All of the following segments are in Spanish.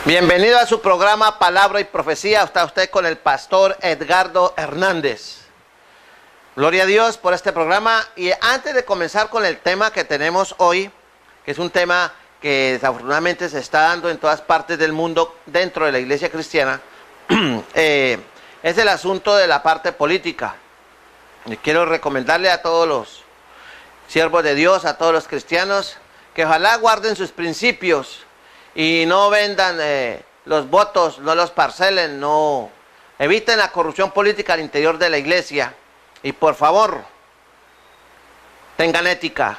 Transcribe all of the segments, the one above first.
Bienvenido a su programa Palabra y Profecía. Está usted con el pastor Edgardo Hernández. Gloria a Dios por este programa. Y antes de comenzar con el tema que tenemos hoy, que es un tema que desafortunadamente se está dando en todas partes del mundo dentro de la iglesia cristiana, es el asunto de la parte política. Y quiero recomendarle a todos los siervos de Dios, a todos los cristianos, que ojalá guarden sus principios y no vendan los votos, no los parcelen, no eviten la corrupción política al interior de la iglesia. Y por favor, tengan ética.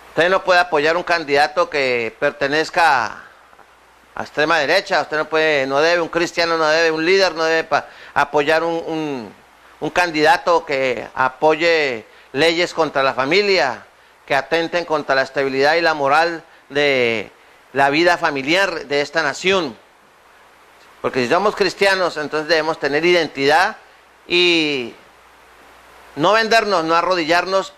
Usted no puede apoyar un candidato que pertenezca a extrema derecha. Usted no debe, un cristiano no debe, un líder no debe apoyar un candidato que apoye leyes contra la familia, que atenten contra la estabilidad y la moral de la vida familiar de esta nación. Porque si somos cristianos, entonces debemos tener identidad y no vendernos, no arrodillarnos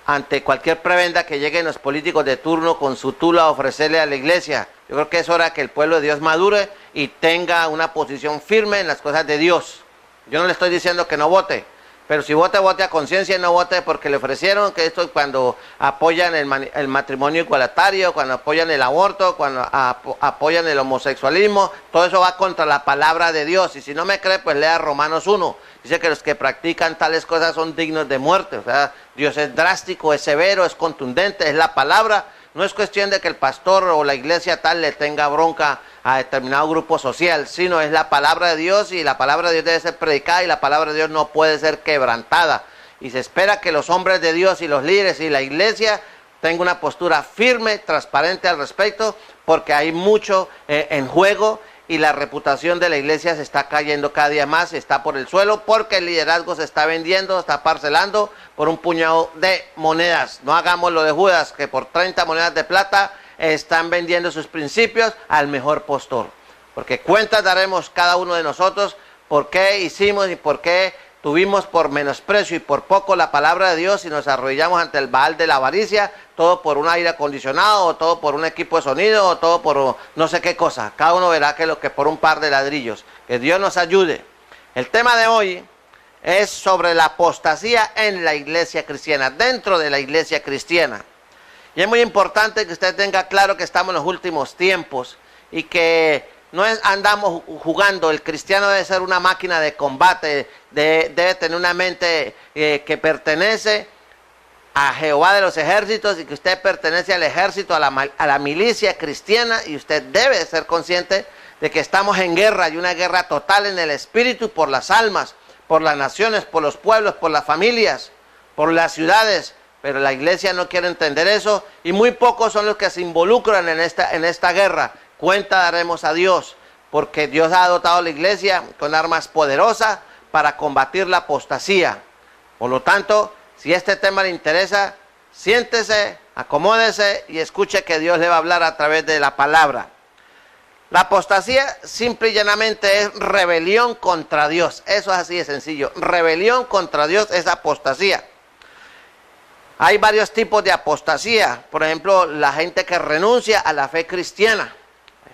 ante cualquier prebenda que lleguen los políticos de turno con su tula a ofrecerle a la iglesia. Yo creo que es hora que el pueblo de Dios madure y tenga una posición firme en las cosas de Dios. Yo no le estoy diciendo que no vote, pero si vote, vote a conciencia y no vote porque le ofrecieron, que esto cuando apoyan el matrimonio igualitario, cuando apoyan el aborto, cuando apoyan el homosexualismo, todo eso va contra la palabra de Dios. Y si no me cree, pues lea Romanos 1. Dice que los que practican tales cosas son dignos de muerte. O sea, Dios es drástico, es severo, es contundente, es la palabra. No es cuestión de que el pastor o la iglesia tal le tenga bronca a determinado grupo social, sino es la palabra de Dios, y la palabra de Dios debe ser predicada y la palabra de Dios no puede ser quebrantada. Y se espera que los hombres de Dios y los líderes y la iglesia tengan una postura firme, transparente al respecto, porque hay mucho en juego y la reputación de la iglesia se está cayendo cada día más, está por el suelo, porque el liderazgo se está vendiendo, está parcelando por un puñado de monedas. No hagamos lo de Judas, que por 30 monedas de plata están vendiendo sus principios al mejor postor. Porque cuentas daremos cada uno de nosotros por qué hicimos y por qué tuvimos por menosprecio y por poco la palabra de Dios y nos arrodillamos ante el Baal de la avaricia, todo por un aire acondicionado, o todo por un equipo de sonido, o todo por no sé qué cosa. Cada uno verá que lo que por un par de ladrillos. Que Dios nos ayude. El tema de hoy es sobre la apostasía en la iglesia cristiana, dentro de la iglesia cristiana. Y es muy importante que usted tenga claro que estamos en los últimos tiempos y que no andamos jugando. El cristiano debe ser una máquina de combate, debe tener una mente que pertenece a Jehová de los ejércitos, y que usted pertenece al ejército, a la milicia cristiana, y usted debe ser consciente de que estamos en guerra, y una guerra total en el espíritu por las almas, por las naciones, por los pueblos, por las familias, por las ciudades. Pero la iglesia no quiere entender eso, y muy pocos son los que se involucran en esta guerra. Cuenta daremos a Dios, porque Dios ha dotado a la iglesia con armas poderosas para combatir la apostasía. Por lo tanto, si este tema le interesa, siéntese, acomódese y escuche que Dios le va a hablar a través de la palabra. La apostasía simple y llanamente es rebelión contra Dios. Eso es así de sencillo. Rebelión contra Dios es apostasía. Hay varios tipos de apostasía. Por ejemplo, la gente que renuncia a la fe cristiana.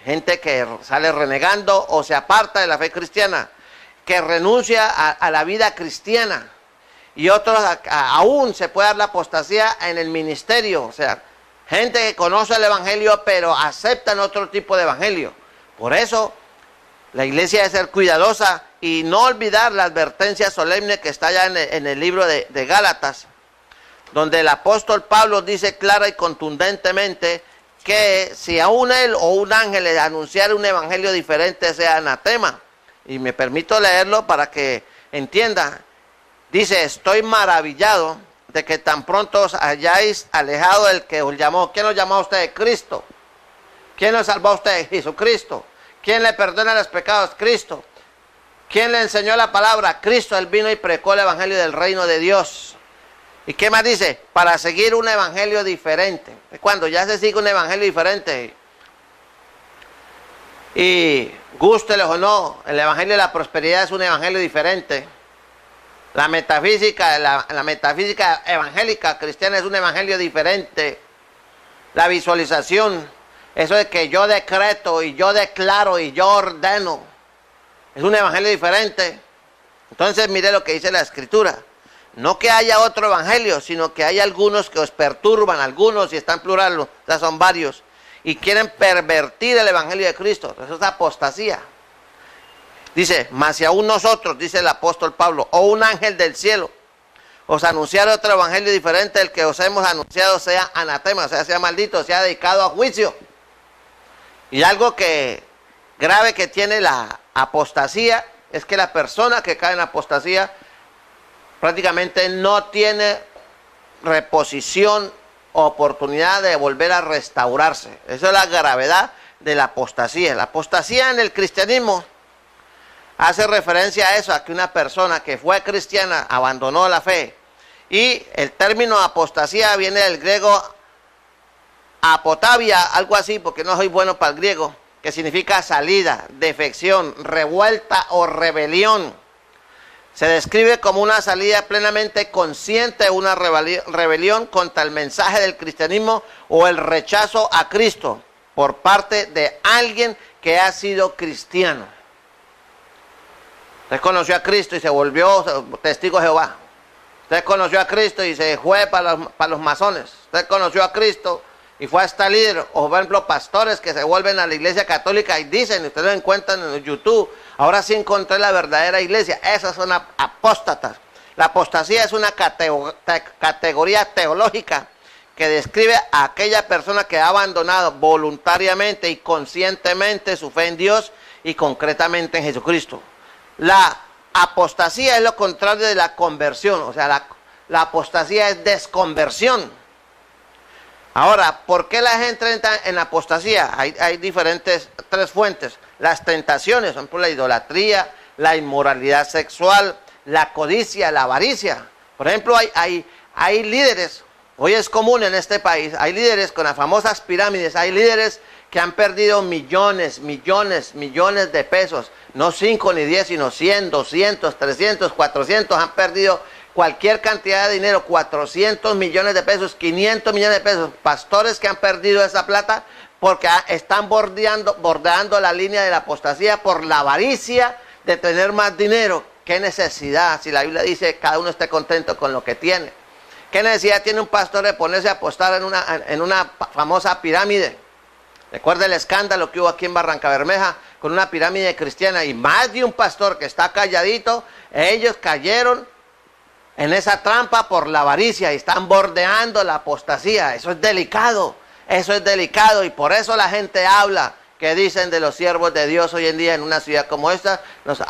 Gente que sale renegando o se aparta de la fe cristiana. Que renuncia a la vida cristiana. Y otros aún se puede dar la apostasía en el ministerio. O sea, gente que conoce el evangelio pero aceptan otro tipo de evangelio. Por eso la iglesia debe ser cuidadosa y no olvidar la advertencia solemne que está ya en el libro de Gálatas, donde el apóstol Pablo dice clara y contundentemente que si aún él o un ángel le anunciara un evangelio diferente, sea anatema. Y me permito leerlo para que entienda. Dice: estoy maravillado de que tan pronto os hayáis alejado del que os llamó. ¿Quién os llamó a ustedes? Cristo. ¿Quién los salvó a ustedes? Jesucristo. ¿Quién le perdona los pecados? Cristo. ¿Quién le enseñó la palabra? Cristo. Él vino y predicó el evangelio del reino de Dios. ¿Y qué más dice? Para seguir un evangelio diferente. Cuando ya se sigue un evangelio diferente, y gústeles o no, el evangelio de la prosperidad es un evangelio diferente. La metafísica evangélica cristiana es un evangelio diferente. La visualización Eso de que yo decreto y yo declaro y yo ordeno, es un evangelio diferente. Entonces mire lo que dice la Escritura. No que haya otro evangelio, sino que hay algunos que os perturban, algunos, y está en plural, o sea, son varios, y quieren pervertir el evangelio de Cristo. Eso es apostasía. Dice, mas si aún nosotros, dice el apóstol Pablo, o un ángel del cielo, os anunciar otro evangelio diferente del que os hemos anunciado, sea anatema, o sea maldito, sea dedicado a juicio. Y algo grave que tiene la apostasía es que la persona que cae en apostasía prácticamente no tiene reposición o oportunidad de volver a restaurarse. Esa es la gravedad de la apostasía. La apostasía en el cristianismo hace referencia a eso, a que una persona que fue cristiana abandonó la fe. Y el término apostasía viene del griego apotavia, algo así, porque no soy bueno para el griego, que significa salida, defección, revuelta o rebelión. Se describe como una salida plenamente consciente de una rebelión contra el mensaje del cristianismo o el rechazo a Cristo por parte de alguien que ha sido cristiano. Usted conoció a Cristo y se volvió testigo de Jehová. Usted conoció a Cristo y se fue para los masones. Usted conoció a Cristo y fue hasta líder, o por ejemplo pastores que se vuelven a la iglesia católica y dicen, ustedes lo encuentran en YouTube, ahora sí encontré la verdadera iglesia. Esas son apóstatas. La apostasía es una categoría teológica que describe a aquella persona que ha abandonado voluntariamente y conscientemente su fe en Dios y concretamente en Jesucristo. La apostasía es lo contrario de la conversión, o sea, la apostasía es desconversión. Ahora, ¿por qué la gente entra en apostasía? Hay diferentes, tres fuentes. Las tentaciones, por ejemplo, la idolatría, la inmoralidad sexual, la codicia, la avaricia. Por ejemplo, hay líderes, hoy es común en este país, hay líderes con las famosas pirámides, hay líderes que han perdido millones de pesos, no 5 ni 10, sino 100, 200, 300, 400, han perdido cualquier cantidad de dinero, 400 millones de pesos, 500 millones de pesos, pastores que han perdido esa plata porque están bordeando la línea de la apostasía por la avaricia de tener más dinero. ¿Qué necesidad? Si la Biblia dice cada uno esté contento con lo que tiene. ¿Qué necesidad tiene un pastor de ponerse a apostar en una famosa pirámide? Recuerda el escándalo que hubo aquí en Barranca Bermeja con una pirámide cristiana y más de un pastor que está calladito, ellos cayeron en esa trampa por la avaricia y están bordeando la apostasía. Eso es delicado y por eso la gente habla, que dicen de los siervos de Dios hoy en día en una ciudad como esta, nos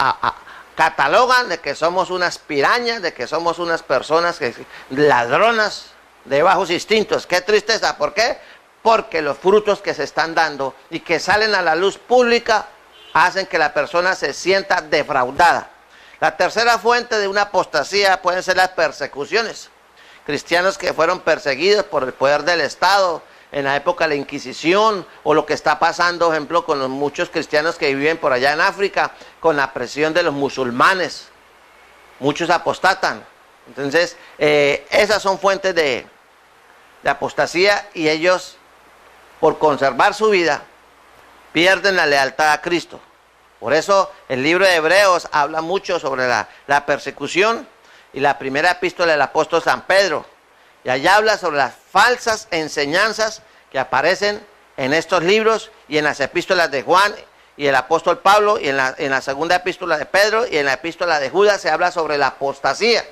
catalogan de que somos unas pirañas, de que somos unas personas ladronas de bajos instintos. Qué tristeza, ¿por qué? Porque los frutos que se están dando y que salen a la luz pública hacen que la persona se sienta defraudada. La tercera fuente de una apostasía pueden ser las persecuciones. Cristianos que fueron perseguidos por el poder del Estado en la época de la Inquisición, o lo que está pasando, por ejemplo, con los muchos cristianos que viven por allá en África, con la presión de los musulmanes. Muchos apostatan. Entonces, esas son fuentes de apostasía y ellos, por conservar su vida, pierden la lealtad a Cristo. Por eso el libro de Hebreos habla mucho sobre la persecución y la primera epístola del apóstol San Pedro. Y allá habla sobre las falsas enseñanzas que aparecen en estos libros y en las epístolas de Juan y el apóstol Pablo, y en la segunda epístola de Pedro y en la epístola de Judas se habla sobre la apostasía.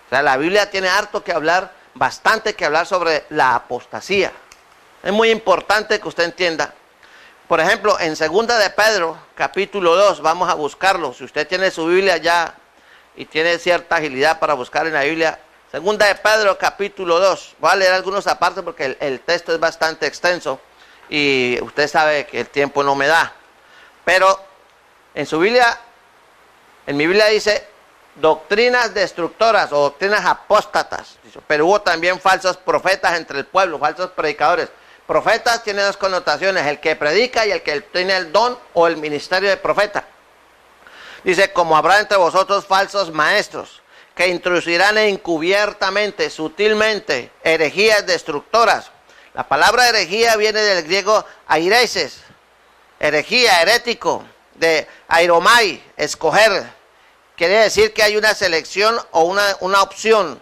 O sea, la Biblia tiene harto que hablar, bastante que hablar sobre la apostasía. Es muy importante que usted entienda. Por ejemplo, en segunda de Pedro, capítulo 2, vamos a buscarlo. Si usted tiene su Biblia ya y tiene cierta agilidad para buscar en la Biblia, segunda de Pedro, capítulo 2. Voy a leer algunos aparte porque el texto es bastante extenso y usted sabe que el tiempo no me da. Pero en su Biblia, en mi Biblia dice doctrinas destructoras o doctrinas apóstatas. Pero hubo también falsos profetas entre el pueblo, falsos predicadores. Profetas tiene dos connotaciones, el que predica y el que tiene el don o el ministerio de profeta. Dice, como habrá entre vosotros falsos maestros, que introducirán encubiertamente, sutilmente, herejías destructoras, La palabra herejía viene del griego aireses, herejía, herético, de airomai, escoger. Quiere decir que hay una selección o una opción.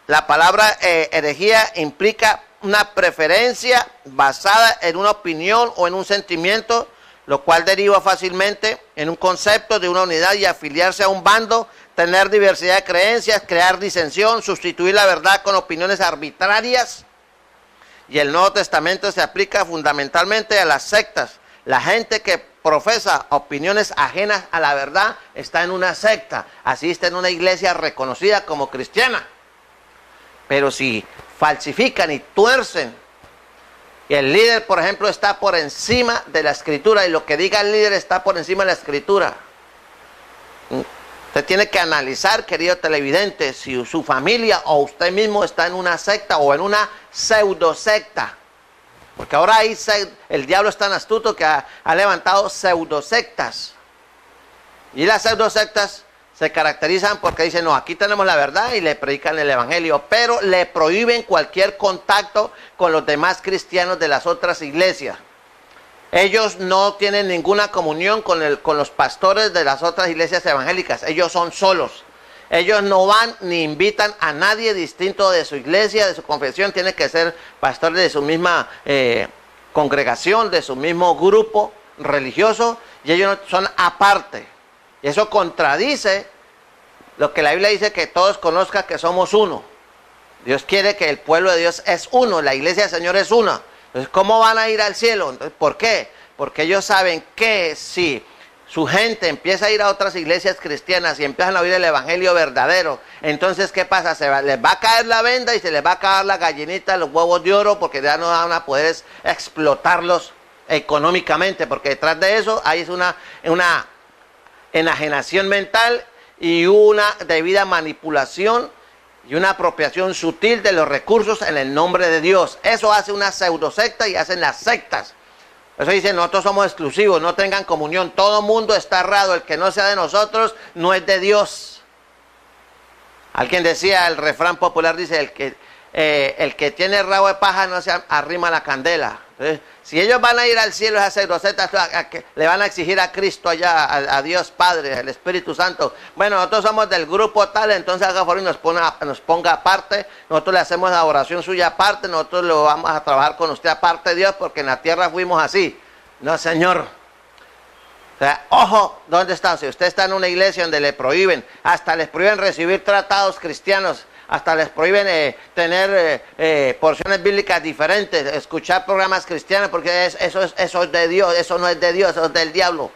La palabra herejía implica una preferencia basada en una opinión o en un sentimiento, lo cual deriva fácilmente en un concepto de una unidad y afiliarse a un bando, tener diversidad de creencias, crear disensión, sustituir la verdad con opiniones arbitrarias. Y el Nuevo Testamento se aplica fundamentalmente a las sectas. La gente que profesa opiniones ajenas a la verdad está en una secta, asiste en una iglesia reconocida como cristiana. Pero si falsifican y tuercen, y el líder, por ejemplo, está por encima de la escritura, y lo que diga el líder está por encima de la escritura, usted tiene que analizar, querido televidente, si su familia o usted mismo está en una secta o en una pseudo secta. Porque ahora el diablo es tan astuto que ha levantado pseudo sectas. Y las pseudo sectas se caracterizan porque dicen, no, aquí tenemos la verdad y le predican el evangelio, pero le prohíben cualquier contacto con los demás cristianos de las otras iglesias. Ellos no tienen ninguna comunión con los pastores de las otras iglesias evangélicas, ellos son solos. Ellos no van ni invitan a nadie distinto de su iglesia, de su confesión, tiene que ser pastores de su misma congregación, de su mismo grupo religioso, y ellos son aparte. Y eso contradice lo que la Biblia dice, que todos conozcan que somos uno. Dios quiere que el pueblo de Dios es uno, la iglesia del Señor es una. Entonces, ¿cómo van a ir al cielo? Entonces, ¿por qué? Porque ellos saben que si su gente empieza a ir a otras iglesias cristianas y empiezan a oír el evangelio verdadero, entonces ¿qué pasa? Les va a caer la venda y se les va a acabar la gallinita, los huevos de oro, porque ya no van a poder explotarlos económicamente, porque detrás de eso hay una enajenación mental y una debida manipulación y una apropiación sutil de los recursos en el nombre de Dios. Eso hace una pseudosecta y hacen las sectas. Eso dice, nosotros somos exclusivos, no tengan comunión, todo mundo está errado, el que no sea de nosotros no es de Dios. Alguien decía, el refrán popular dice, el que tiene rabo de paja no se arrima la candela. Entonces, si ellos van a ir al cielo, esas pseudosectas le van a exigir a Cristo allá, a Dios Padre, al Espíritu Santo. Bueno, nosotros somos del grupo tal, entonces haga favor y nos ponga aparte. Nosotros le hacemos la oración suya aparte, nosotros lo vamos a trabajar con usted aparte, Dios, porque en la tierra fuimos así. No, Señor. O sea, ojo, ¿dónde están? Si usted está en una iglesia donde le prohíben, hasta les prohíben recibir tratados cristianos, hasta les prohíben tener porciones bíblicas diferentes, escuchar programas cristianos, porque eso es de Dios, eso no es de Dios, eso es del diablo.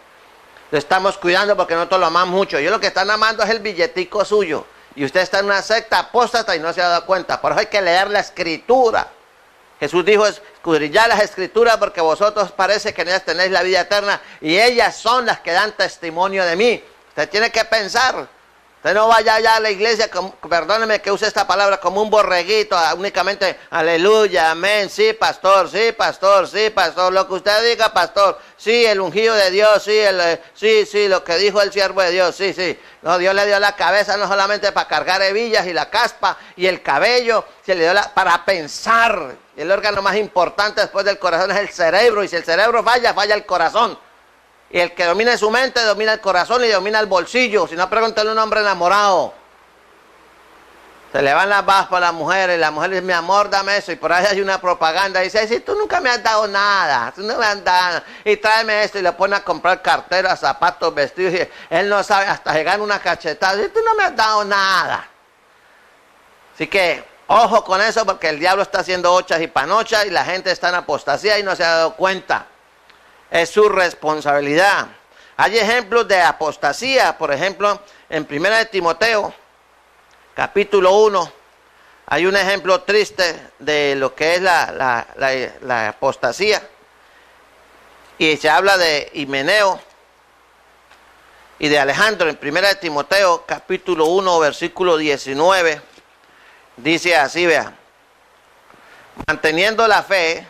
Lo estamos cuidando porque nosotros lo amamos mucho. Ellos lo que están amando es el billetico suyo. Y usted está en una secta apóstata y no se ha dado cuenta. Por eso hay que leer la escritura. Jesús dijo, escudriñad las escrituras porque vosotros parece que en ellas tenéis la vida eterna y ellas son las que dan testimonio de mí. Usted tiene que pensar. Usted no vaya allá a la iglesia, perdóneme que use esta palabra, como un borreguito, únicamente, aleluya, amén, sí, pastor, lo que usted diga, pastor, sí, el ungido de Dios, sí, lo que dijo el siervo de Dios, sí. No, Dios le dio la cabeza no solamente para cargar hebillas y la caspa y el cabello, se le dio para pensar. Y el órgano más importante después del corazón es el cerebro, y si el cerebro falla el corazón. Y el que domina su mente, domina el corazón y domina el bolsillo. Si no, pregúntale a un hombre enamorado. Se le van las babas para la mujer y la mujer dice, mi amor, dame eso. Y por ahí hay una propaganda. Y dice, sí, tú nunca me has dado nada. Tú no me has dado nada. Y tráeme esto. Y le pone a comprar carteras, zapatos, vestidos. Y él no sabe, hasta se gana una cachetada. Y tú no me has dado nada. Así que, ojo con eso, porque el diablo está haciendo ochas y panochas. Y la gente está en apostasía y no se ha dado cuenta. Es su responsabilidad. Hay ejemplos de apostasía, por ejemplo, en 1 de Timoteo, capítulo 1, hay un ejemplo triste de lo que es la apostasía. Y se habla de Himeneo y de Alejandro. En 1 de Timoteo, capítulo 1, versículo 19, dice así, vea, manteniendo la fe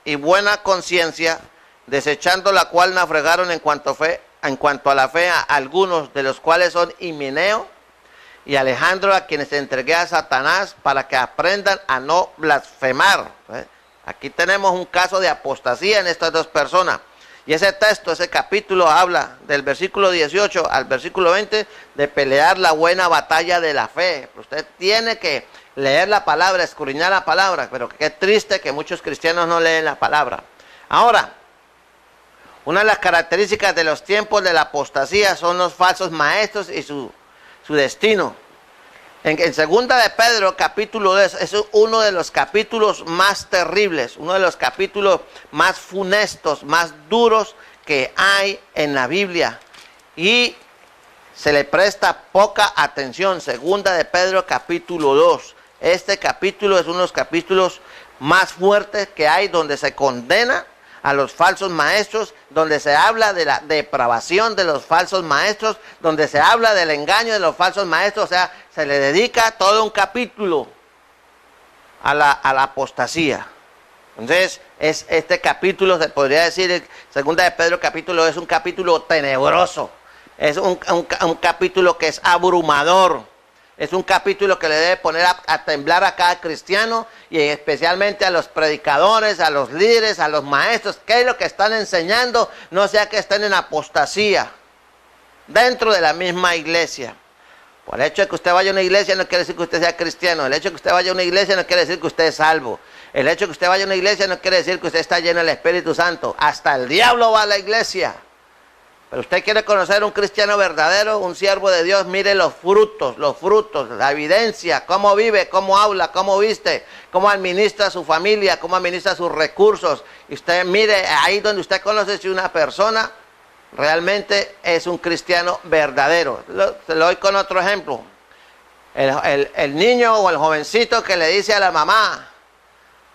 y buena conciencia, desechando la cual naufragaron en cuanto a la fe a algunos, de los cuales son Himeneo y Alejandro, a quienes entregué a Satanás para que aprendan a no blasfemar. Aquí tenemos un caso de apostasía en estas dos personas. Y ese texto, ese capítulo habla del versículo 18 al versículo 20 de pelear la buena batalla de la fe. Usted tiene que leer la palabra, escudriñar la palabra, pero qué triste que muchos cristianos no leen la palabra. Ahora, una de las características de los tiempos de la apostasía son los falsos maestros y su destino. En segunda de Pedro, capítulo 2, es uno de los capítulos más terribles, uno de los capítulos más funestos, más duros que hay en la Biblia. Y se le presta poca atención. Segunda de Pedro, capítulo 2. Este capítulo es uno de los capítulos más fuertes que hay, donde se condena a los falsos maestros, donde se habla de la depravación de los falsos maestros, donde se habla del engaño de los falsos maestros. O sea, se le dedica todo un capítulo a la apostasía. Entonces, este capítulo, se podría decir, segunda de Pedro capítulo, es un capítulo tenebroso, es un capítulo que es abrumador. Es un capítulo que le debe poner a temblar a cada cristiano, y especialmente a los predicadores, a los líderes, a los maestros. ¿Qué es lo que están enseñando? No sea que estén en apostasía dentro de la misma iglesia. Por el hecho de que usted vaya a una iglesia no quiere decir que usted sea cristiano. El hecho de que usted vaya a una iglesia no quiere decir que usted es salvo. El hecho de que usted vaya a una iglesia no quiere decir que usted está lleno del Espíritu Santo. Hasta el diablo va a la iglesia. Pero usted quiere conocer un cristiano verdadero, un siervo de Dios, mire los frutos, la evidencia, cómo vive, cómo habla, cómo viste, cómo administra su familia, cómo administra sus recursos. Y usted mire ahí donde usted conoce si una persona realmente es un cristiano verdadero. Se lo doy con otro ejemplo. El niño o el jovencito que le dice a la mamá: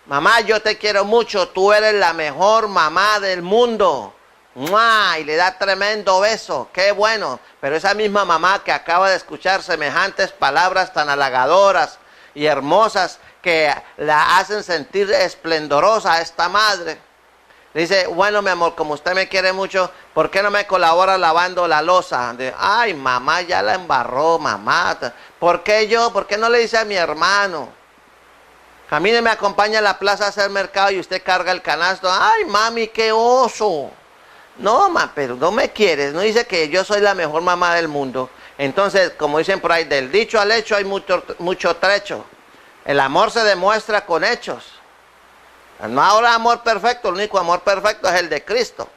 mamá, yo te quiero mucho, tú eres la mejor mamá del mundo. ¡Mua! Y le da tremendo beso, qué bueno. Pero esa misma mamá que acaba de escuchar semejantes palabras tan halagadoras y hermosas que la hacen sentir esplendorosa a esta madre, le dice: bueno, mi amor, como usted me quiere mucho, ¿por qué no me colabora lavando la loza? Ay, mamá, ya la embarró, mamá. ¿Por qué yo? ¿Por qué no le dice a mi hermano? A mí me acompaña a la plaza a hacer mercado y usted carga el canasto. Ay, mami, qué oso. No, pero no me quieres, no dice que yo soy la mejor mamá del mundo. Entonces, como dicen por ahí, del dicho al hecho hay mucho trecho. El amor se demuestra con hechos. No habrá amor perfecto, el único amor perfecto es el de Cristo.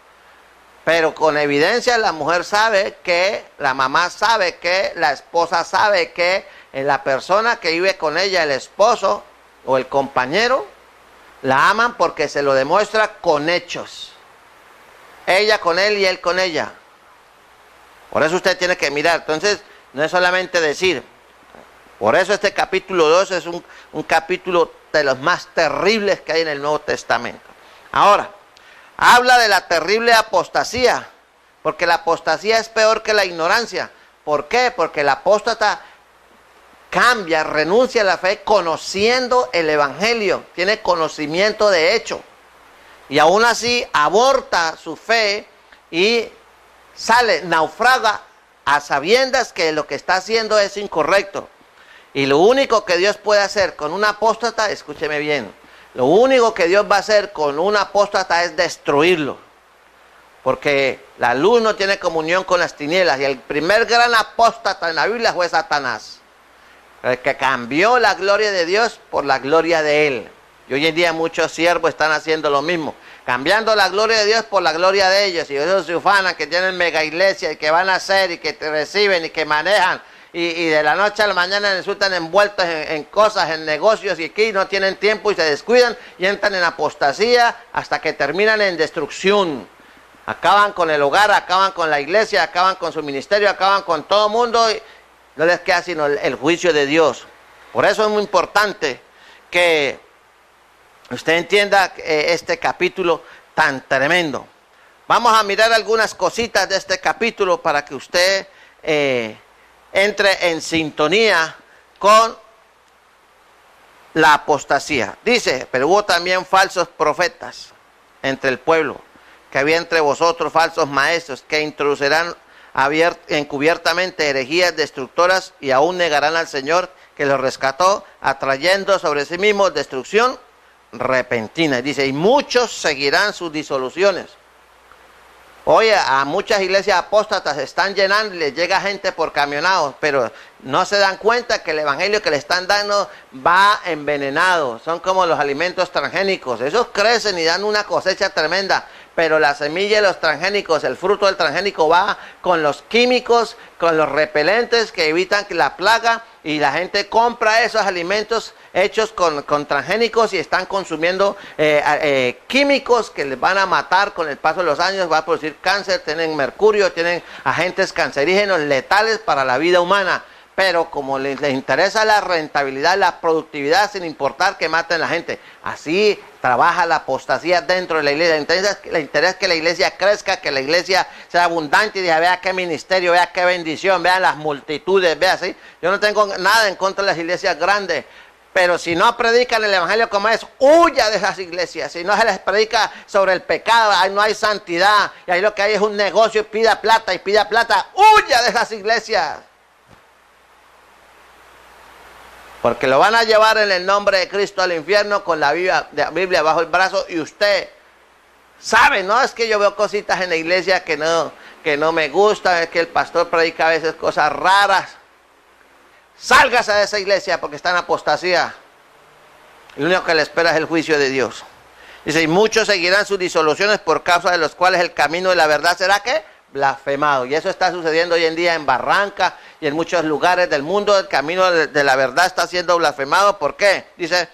Pero con evidencia la mujer sabe que, la mamá sabe que, la esposa sabe que la persona que vive con ella, el esposo o el compañero, la aman porque se lo demuestra con hechos. Ella con él y él con ella. Por eso usted tiene que mirar. Entonces, no es solamente decir. Por eso este capítulo 2 es un capítulo de los más terribles que hay en el Nuevo Testamento. Ahora, habla de la terrible apostasía, porque la apostasía es peor que la ignorancia. ¿Por qué? Porque el apóstata cambia, renuncia a la fe conociendo el Evangelio, tiene conocimiento de hecho. Y aún así aborta su fe y naufraga a sabiendas que lo que está haciendo es incorrecto. Y lo único que Dios puede hacer con un apóstata, escúcheme bien, lo único que Dios va a hacer con un apóstata es destruirlo. Porque la luz no tiene comunión con las tinieblas. Y el primer gran apóstata en la Biblia fue Satanás, el que cambió la gloria de Dios por la gloria de él. Y hoy en día muchos siervos están haciendo lo mismo, cambiando la gloria de Dios por la gloria de ellos. Y ellos se ufanan que tienen mega iglesia y que van a hacer y que te reciben y que manejan. Y de la noche a la mañana resultan envueltos en cosas, en negocios, y aquí no tienen tiempo y se descuidan y entran en apostasía hasta que terminan en destrucción. Acaban con el hogar, acaban con la iglesia, acaban con su ministerio, acaban con todo el mundo y no les queda sino el juicio de Dios. Por eso es muy importante que usted entienda este capítulo tan tremendo. Vamos a mirar algunas cositas de este capítulo para que usted entre en sintonía con la apostasía. Dice: pero hubo también falsos profetas entre el pueblo, que había entre vosotros falsos maestros, que introducirán encubiertamente herejías destructoras y aún negarán al Señor que los rescató, atrayendo sobre sí mismos destrucción. repentina. Dice, y muchos seguirán sus disoluciones. Oye, a muchas iglesias apóstatas se están llenando y les llega gente por camionados, pero no se dan cuenta que el evangelio que le están dando va envenenado. Son como los alimentos transgénicos. Esos crecen y dan una cosecha tremenda, pero la semilla de los transgénicos, el fruto del transgénico va con los químicos, con los repelentes que evitan la plaga, y la gente compra esos alimentos hechos con transgénicos y están consumiendo químicos que les van a matar con el paso de los años, va a producir cáncer, tienen mercurio, tienen agentes cancerígenos letales para la vida humana. Pero como les interesa la rentabilidad, la productividad, sin importar que maten a la gente, así trabaja la apostasía dentro de la iglesia. Entonces, le interesa que la iglesia crezca, que la iglesia sea abundante, y diga, vea qué ministerio, vea qué bendición, vean las multitudes, vea así. Yo no tengo nada en contra de las iglesias grandes, pero si no predican el evangelio como es, huya de esas iglesias. Si no se les predica sobre el pecado, ahí no hay santidad, y ahí lo que hay es un negocio, y pida plata, huya de esas iglesias. Porque lo van a llevar en el nombre de Cristo al infierno con la Biblia bajo el brazo, y usted sabe, no es que yo veo cositas en la iglesia que no me gustan, es que el pastor predica a veces cosas raras. Sálgase de esa iglesia porque está en apostasía. Lo único que le espera es el juicio de Dios. Dice, y muchos seguirán sus disoluciones, por causa de los cuales el camino de la verdad será ¿qué? Blasfemado. Y eso está sucediendo hoy en día en Barranca y en muchos lugares del mundo. El camino de la verdad está siendo blasfemado. ¿Por qué? Dice,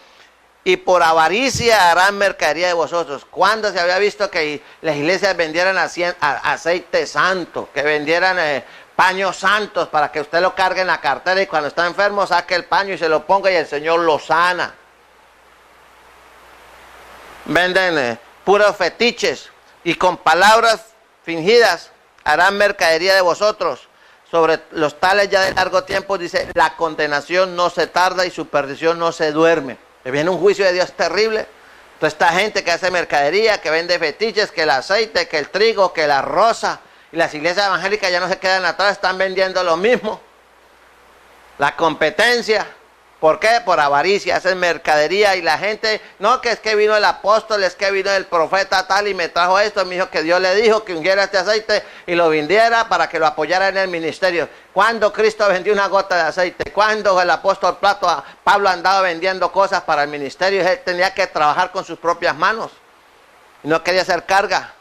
y por avaricia harán mercadería de vosotros. ¿Cuándo se había visto que las iglesias vendieran aceite santo, que vendieran paños santos para que usted lo cargue en la cartera y cuando está enfermo saque el paño y se lo ponga y el Señor lo sana? Venden puros fetiches, y con palabras fingidas harán mercadería de vosotros. Sobre los tales ya de largo tiempo, dice, la condenación no se tarda y su perdición no se duerme. Viene un juicio de Dios terrible. Toda esta gente que hace mercadería, que vende fetiches, que el aceite, que el trigo, que la rosa, y las iglesias evangélicas ya no se quedan atrás, están vendiendo lo mismo. La competencia. ¿Por qué? Por avaricia, hacen mercadería, y la gente, no, que es que vino el apóstol, es que vino el profeta tal y me trajo esto, me dijo que Dios le dijo que ungiera este aceite y lo vendiera para que lo apoyara en el ministerio. ¿Cuándo Cristo vendió una gota de aceite? ¿Cuándo el apóstol Pablo andaba vendiendo cosas para el ministerio? Él tenía que trabajar con sus propias manos y no quería hacer carga.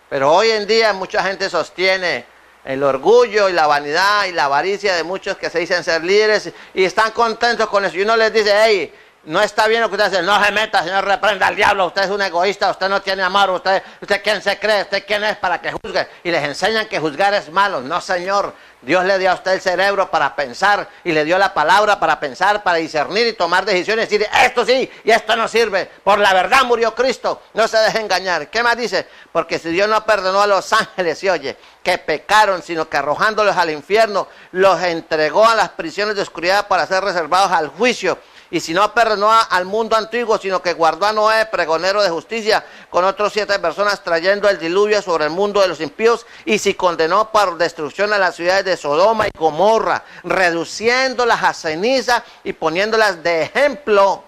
Pero hoy en día mucha gente sostiene el orgullo y la vanidad y la avaricia de muchos que se dicen ser líderes y están contentos con eso. Y uno les dice, hey, no está bien lo que usted hace, no se meta, Señor, reprenda al diablo, usted es un egoísta, usted no tiene amor, usted quién se cree, usted quién es para que juzgue. Y les enseñan que juzgar es malo. No, Señor, Dios le dio a usted el cerebro para pensar y le dio la palabra para pensar, para discernir y tomar decisiones, y decir, esto sí y esto no sirve. Por la verdad murió Cristo, no se deje engañar. ¿Qué más dice? Porque si Dios no perdonó a los ángeles, y oye, que pecaron, sino que arrojándolos al infierno, los entregó a las prisiones de oscuridad para ser reservados al juicio. Y si no perdonó al mundo antiguo, sino que guardó a Noé, pregonero de justicia, con otros 7 personas, trayendo el diluvio sobre el mundo de los impíos, y si condenó por destrucción a las ciudades de Sodoma y Gomorra, reduciéndolas a ceniza y poniéndolas de ejemplo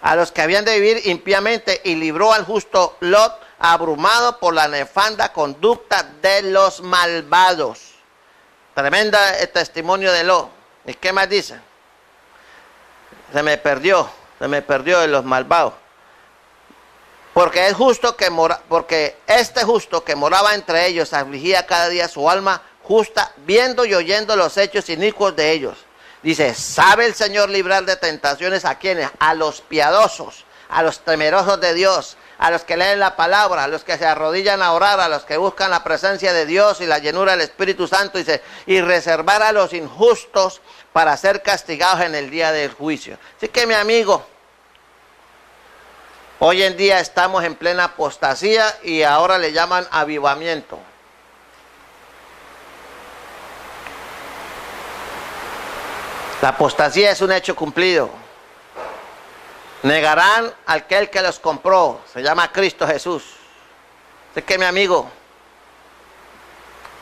a los que habían de vivir impíamente, y libró al justo Lot, abrumado por la nefanda conducta de los malvados. Tremenda el testimonio de Lot. ¿Y qué más dice? Se me perdió de los malvados. Porque este justo que moraba entre ellos afligía cada día su alma justa, viendo y oyendo los hechos inicuos de ellos. Dice, ¿sabe el Señor librar de tentaciones a quienes? A los piadosos, a los temerosos de Dios, a los que leen la palabra, a los que se arrodillan a orar, a los que buscan la presencia de Dios y la llenura del Espíritu Santo. Dice, y reservar a los injustos para ser castigados en el día del juicio. Así que, mi amigo, hoy en día estamos en plena apostasía y ahora le llaman avivamiento. La apostasía es un hecho cumplido. Negarán a aquel que los compró, se llama Cristo Jesús. Así que, mi amigo,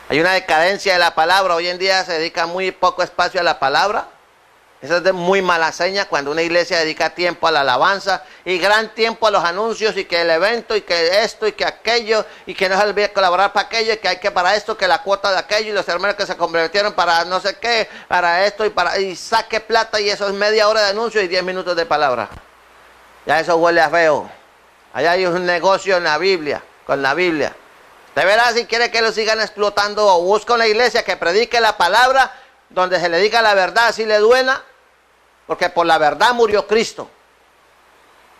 hay una decadencia de la palabra. Hoy en día se dedica muy poco espacio a la palabra. Eso es de muy mala seña cuando una iglesia dedica tiempo a la alabanza y gran tiempo a los anuncios y que el evento y que esto y que aquello y que no se olvide colaborar para aquello y que hay que para esto, que la cuota de aquello y los hermanos que se comprometieron para no sé qué, para esto y saque plata y eso es media hora de anuncio y 10 minutos de palabra. Ya eso huele a feo. Allá hay un negocio en la Biblia, con la Biblia. De veras, si quiere que lo sigan explotando o busca una iglesia que predique la palabra donde se le diga la verdad, así le duela, porque por la verdad murió Cristo.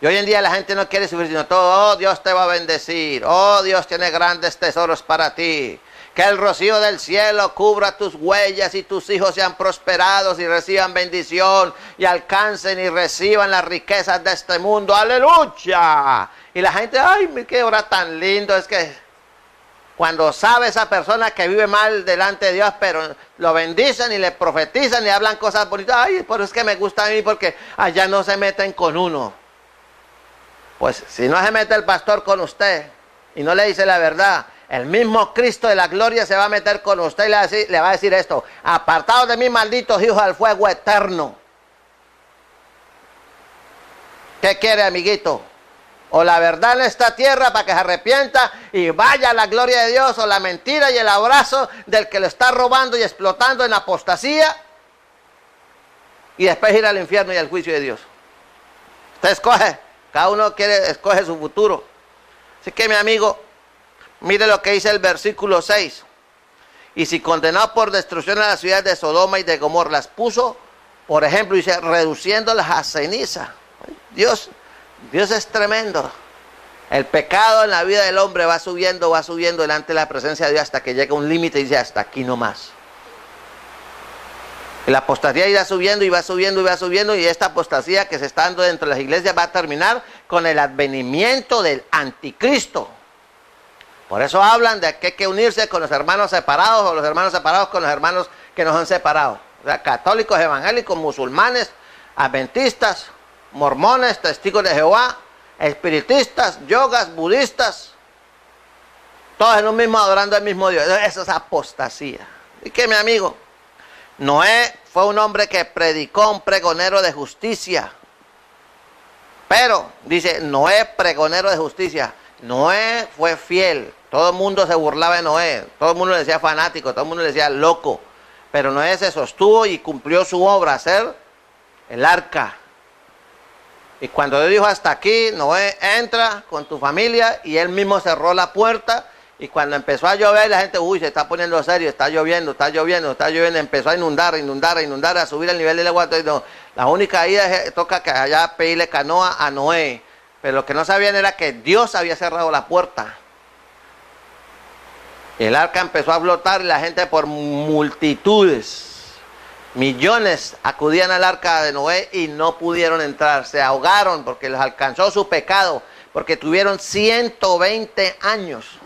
Y hoy en día la gente no quiere sufrir, sino todo, oh, Dios te va a bendecir, oh, Dios tiene grandes tesoros para ti. Que el rocío del cielo cubra tus huellas y tus hijos sean prosperados y reciban bendición y alcancen y reciban las riquezas de este mundo. ¡Aleluya! Y la gente, ay, qué hora tan lindo. Es que cuando sabe esa persona que vive mal delante de Dios, pero lo bendicen y le profetizan y hablan cosas bonitas. Ay, pero es que me gusta a mí porque allá no se meten con uno. Pues si no se mete el pastor con usted y no le dice la verdad, el mismo Cristo de la gloria se va a meter con usted y le va a decir esto: apartados de mí, malditos hijos, al fuego eterno. ¿Qué quiere, amiguito? O la verdad en esta tierra para que se arrepienta y vaya a la gloria de Dios, o la mentira y el abrazo del que lo está robando y explotando en apostasía, y después ir al infierno y al juicio de Dios. Usted escoge, cada uno escoge su futuro. Así que, mi amigo, mire lo que dice el versículo 6. Y si condenó por destrucción a las ciudades de Sodoma y de Gomorra, las puso, por ejemplo, dice, reduciéndolas a ceniza. Dios es tremendo. El pecado en la vida del hombre va subiendo delante de la presencia de Dios hasta que llega un límite y dice, hasta aquí no más. Y la apostasía irá subiendo y va subiendo y va subiendo, y esta apostasía que se está dando dentro de las iglesias va a terminar con el advenimiento del anticristo. Por eso hablan de que hay que unirse con los hermanos separados, o los hermanos separados con los hermanos que nos han separado. O sea, católicos, evangélicos, musulmanes, adventistas, mormones, testigos de Jehová, espiritistas, yogas, budistas, todos en un mismo, adorando al mismo Dios. Eso es apostasía. ¿Y qué, mi amigo? Noé fue un hombre que predicó, un pregonero de justicia. Pero, dice, Noé, pregonero de justicia. Noé fue fiel. Todo el mundo se burlaba de Noé. Todo el mundo le decía fanático, todo el mundo le decía loco. Pero Noé se sostuvo y cumplió su obra, hacer el arca. Y cuando Dios dijo hasta aquí, Noé, entra con tu familia, y él mismo cerró la puerta. Y cuando empezó a llover, la gente, uy, se está poniendo serio, está lloviendo, empezó a inundar, a subir el nivel del agua. Entonces, no, la única ida toca que allá pedirle canoa a Noé. Pero lo que no sabían era que Dios había cerrado la puerta. El arca empezó a flotar y la gente por multitudes, millones, acudían al arca de Noé y no pudieron entrar. Se ahogaron porque les alcanzó su pecado, porque tuvieron 120 años.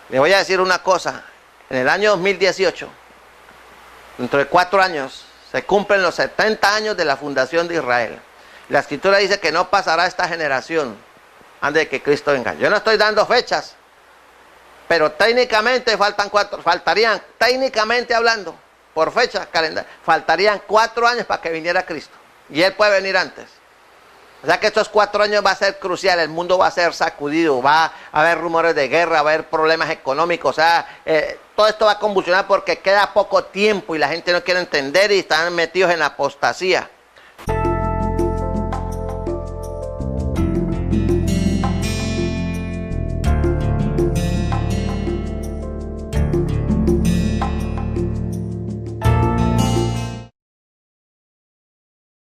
Le voy a decir una cosa, en el año 2018, dentro de 4 años, se cumplen los 70 años de la fundación de Israel. La Escritura dice que no pasará esta generación antes de que Cristo venga. Yo no estoy dando fechas, pero técnicamente faltarían, técnicamente hablando, por fecha, calendario, faltarían 4 años para que viniera Cristo. Y Él puede venir antes. O sea que estos 4 años va a ser crucial, el mundo va a ser sacudido, va a haber rumores de guerra, va a haber problemas económicos, o sea, todo esto va a convulsionar porque queda poco tiempo y la gente no quiere entender y están metidos en apostasía.